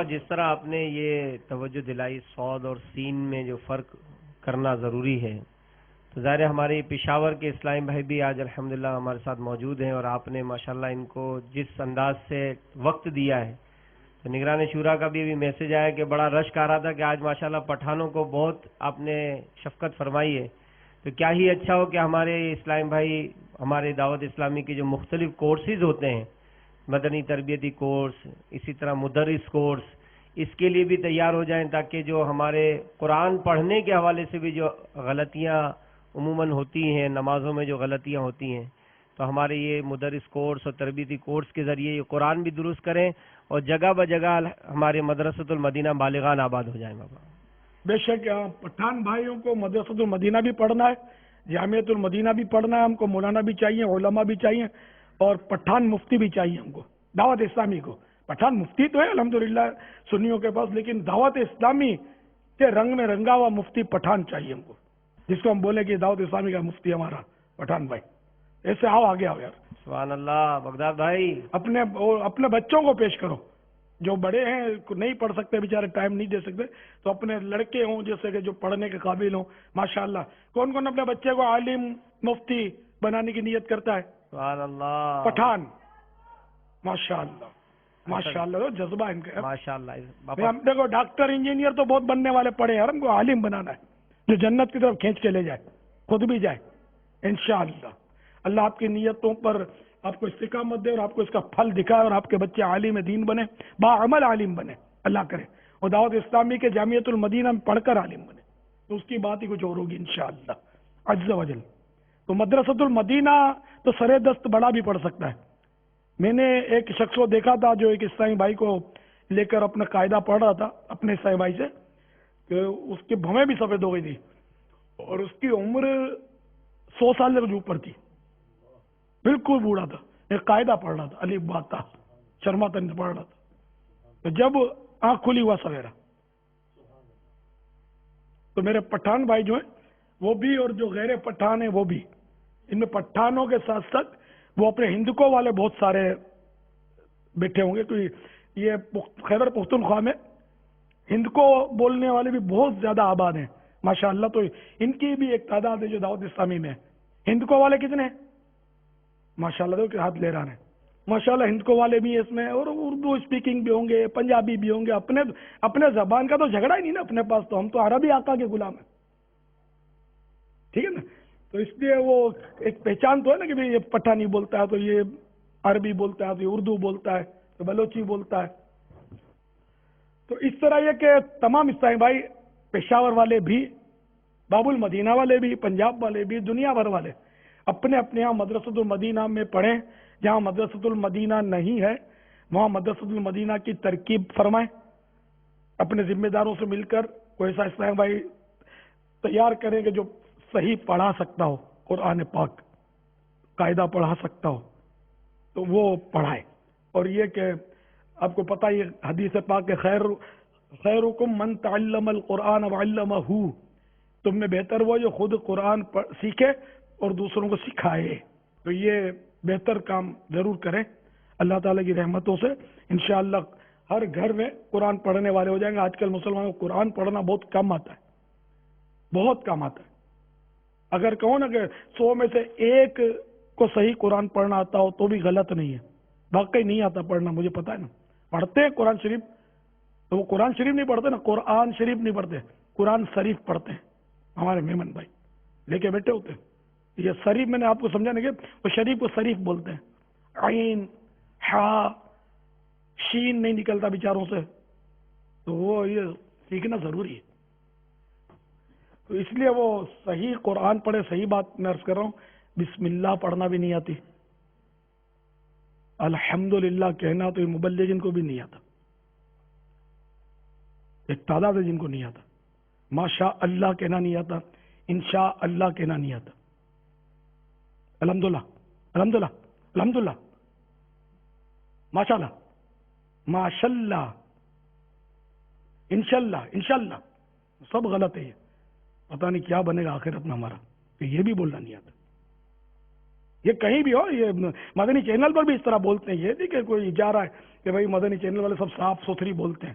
جس طرح آپ نے یہ توجہ دلائی صاد اور سین میں جو فرق کرنا ضروری ہے، تو ظاہر ہے ہمارے پشاور کے اسلامی بھائی بھی آج الحمدللہ ہمارے ساتھ موجود ہیں، اور آپ نے ماشاءاللہ ان کو جس انداز سے وقت دیا ہے، تو نگران شورا کا بھی ابھی میسج آیا کہ بڑا رشک آ رہا تھا کہ آج ماشاءاللہ پٹھانوں کو بہت آپ نے شفقت فرمائی ہے۔ تو کیا ہی اچھا ہو کہ ہمارے اسلامی بھائی ہمارے دعوت اسلامی کے جو مختلف کورسز ہوتے ہیں، مدنی تربیتی کورس، اسی طرح مدرس کورس، اس کے لیے بھی تیار ہو جائیں، تاکہ جو ہمارے قرآن پڑھنے کے حوالے سے بھی جو غلطیاں عموماً ہوتی ہیں، نمازوں میں جو غلطیاں ہوتی ہیں، تو ہمارے یہ مدرس کورس اور تربیتی کورس کے ذریعے یہ قرآن بھی درست کریں، اور جگہ بجگہ ہمارے مدرسۃ المدینہ بالغان آباد ہو جائیں بابا۔ بے شک پٹھان بھائیوں کو مدرسۃ المدینہ بھی پڑھنا ہے، جامعۃ المدینہ بھی پڑھنا ہے، ہم کو مولانا بھی چاہیے، علماء بھی چاہیے، اور پٹھان مفتی بھی چاہیے ہم کو، دعوت اسلامی کو۔ پٹھان مفتی تو ہے الحمدللہ سنیوں کے پاس، لیکن دعوت اسلامی کے رنگ میں رنگا ہوا مفتی پٹھان چاہیے ہم کو، جس کو ہم بولے کہ دعوت اسلامی کا مفتی ہمارا پٹھان بھائی۔ ایسے آؤ آگے آؤ یار، سبحان اللہ۔ بغداد بھائی، اپنے بچوں کو پیش کرو، جو بڑے ہیں نہیں پڑھ سکتے بیچارے، ٹائم نہیں دے سکتے، تو اپنے لڑکے ہوں جیسے کہ جو پڑھنے کے قابل ہوں، ماشاءاللہ۔ کون کون اپنے بچے کو عالم مفتی بنانے کی نیت کرتا ہے؟ سبحان اللہ، پٹھان، ماشاءاللہ ماشاءاللہ، جذبہ ان کا۔ ماشاءاللہ ہم دیکھو ڈاکٹر انجینئر تو بہت بننے والے پڑے ہیں، ہم کو عالم بنانا ہے جو جنت کی طرف کھینچ کے لے جائے، خود بھی جائے انشاءاللہ۔ اللہ آپ کی نیتوں پر آپ کو استقامت دے، اور آپ کو اس کا پھل دکھائے، اور آپ کے بچے عالم دین بنے، باعمل عالم بنے، اللہ کرے، اور دعوت اسلامی کے جامعۃ المدینہ میں پڑھ کر عالم بنے، تو اس کی بات ہی کچھ اور ہوگی انشاءاللہ عز و جل۔ تو مدرسۃ المدینہ تو سرے دست بڑا بھی پڑھ سکتا ہے۔ میں نے ایک شخص کو دیکھا تھا جو ایک اسلامی بھائی کو لے کر اپنا قاعدہ پڑھ رہا تھا اپنے اسلامی بھائی سے، کہ اس کی بھویں بھی سفید ہو گئی تھی، اور اس کی عمر 100 سال سے اوپر تھی، بالکل بوڑھا تھا، ایک قاعدہ پڑھ رہا تھا، الف با تا شرما تن پڑھ رہا تھا، تو جب آنکھ کھلی ہوا سویرا، تو میرے پٹھان بھائی جو ہیں وہ بھی، اور جو غیر پٹھان ہیں وہ بھی، ان میں پٹھانوں کے ساتھ ساتھ وہ اپنے ہندکوں والے بہت سارے بیٹھے ہوں گے، تو یہ خیبر پختونخوا میں ہند کو بولنے والے بھی بہت زیادہ آباد ہیں ماشاءاللہ، تو ان کی بھی ایک تعداد ہے جو دعوت اسلامی میں ہے۔ ہند کو والے کتنے ہیں ماشاءاللہ؟ دیکھو کہ ہاتھ لے رہا ہے ماشاءاللہ، ہند کو والے بھی اس میں، اور اردو اسپیکنگ بھی ہوں گے، پنجابی بھی ہوں گے۔ اپنے زبان کا تو جھگڑا ہی نہیں نا اپنے پاس، تو ہم تو عربی آقا کے غلام ہیں، ٹھیک ہے نا؟ تو اس لیے وہ ایک پہچان تو ہے نا کہ یہ پٹھانی بولتا ہے، تو یہ عربی بولتا ہے، تو یہ اردو بولتا ہے، تو بلوچی بولتا ہے۔ تو اس طرح یہ کہ تمام اسلامی بھائی، پشاور والے بھی، باب المدینہ والے بھی، پنجاب والے بھی، دنیا بھر والے اپنے اپنے یہاں مدرسۃ المدینہ میں پڑھیں۔ جہاں مدرسۃ المدینہ نہیں ہے وہاں مدرسۃ المدینہ کی ترکیب فرمائیں، اپنے ذمہ داروں سے مل کر کوئی ایسا اسلامی بھائی تیار کریں کہ جو صحیح پڑھا سکتا ہو، قرآن پاک قاعدہ پڑھا سکتا ہو، تو وہ پڑھائے۔ اور یہ کہ آپ کو پتہ یہ حدیث پاک کہ خیرکم من تعلم القرآن وعلمہ، تم میں بہتر وہ جو خود قرآن سیکھے اور دوسروں کو سکھائے۔ تو یہ بہتر کام ضرور کریں، اللہ تعالیٰ کی رحمتوں سے انشاءاللہ ہر گھر میں قرآن پڑھنے والے ہو جائیں گے۔ آج کل مسلمانوں کو قرآن پڑھنا بہت کم آتا ہے، بہت کم آتا ہے۔ اگر کہو نا کہ 100 میں سے ایک کو صحیح قرآن پڑھنا آتا ہو تو بھی غلط نہیں ہے، واقعی نہیں آتا پڑھنا، مجھے پتا ہے نا۔ پڑھتے ہیں قرآن شریف، تو وہ قرآن شریف نہیں پڑھتے نا، قرآن شریف نہیں پڑھتے، قرآن شریف پڑھتے ہیں۔ ہمارے مہمان بھائی لے کے بیٹھے ہوتے ہیں، یہ شریف میں نے آپ کو سمجھانے کے، وہ شریف کو شریف بولتے ہیں، عین ہا شین نہیں نکلتا بیچاروں سے، تو وہ یہ سیکھنا ضروری ہے۔ تو اس لیے وہ صحیح قرآن پڑھے۔ صحیح بات میں عرض کر رہا ہوں، بسم اللہ پڑھنا بھی نہیں آتی، الحمدللہ کہنا تو یہ مبلغین کو بھی نہیں آتا، ایک تعداد ہے جن کو نہیں آتا، ماشاء اللہ کہنا نہیں آتا، انشاء اللہ کہنا نہیں آتا، الحمدللہ الحمدللہ الحمدللہ، ماشاءاللہ ماشاءاللہ، انشاءاللہ انشاءاللہ، سب غلط ہے۔ یہ پتہ نہیں کیا بنے گا آخرت میں ہمارا، کہ یہ بھی بولنا نہیں آتا۔ یہ کہیں بھی ہو، یہ مدنی چینل پر بھی اس طرح بولتے ہیں، یہ نہیں کہ کوئی جا رہا ہے کہ بھائی مدنی چینل والے سب صاف ستھری بولتے ہیں،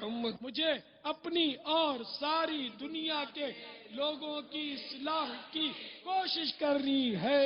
محمد مجھے اپنی اور ساری دنیا کے لوگوں کی اصلاح کی کوشش کرنی ہے